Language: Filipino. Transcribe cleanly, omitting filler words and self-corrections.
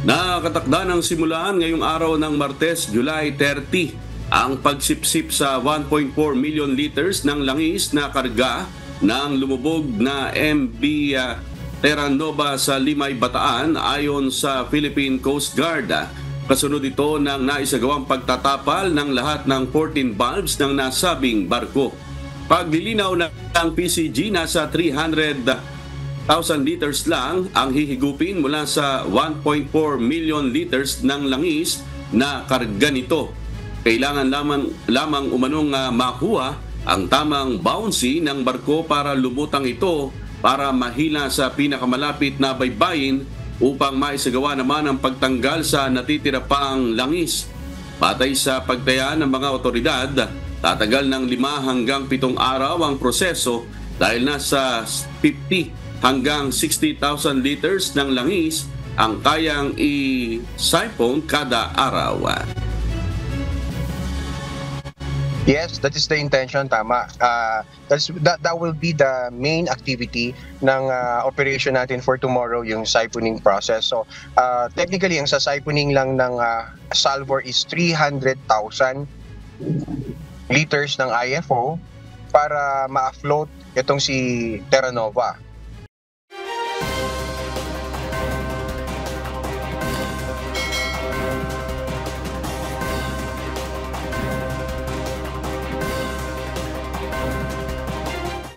Nakatakda ng simulan ngayong araw ng Martes, July 30, ang pagsipsip sa 1.4 million liters ng langis na karga ng lumubog na MV Terra Nova sa Limay, Bataan ayon sa Philippine Coast Guard. Kasunod ito ng naisagawang pagtatapal ng lahat ng 14 valves ng nasabing barko. Paglilinaw ng PCG, nasa 300,000 liters lang ang hihigupin mula sa 1.4 million liters ng langis na karga nito. Kailangan lamang umanong makuha ang tamang bouncy ng barko para lumutang ito para mahila sa pinakamalapit na baybayin upang maisagawa naman ang pagtanggal sa natitira pang langis. Batay sa pagtaya ng mga otoridad, tatagal ng 5 hanggang 7 araw ang proseso dahil nasa 50 hanggang 60,000 liters ng langis ang kayang i-siphon kada araw. Yes, that is the intention, tama. That will be the main activity ng operation natin for tomorrow, yung siphoning process. So, technically, ang sa siphoning lang ng Salvor is 300,000 liters ng IFO para ma-afloat itong si Terra Nova.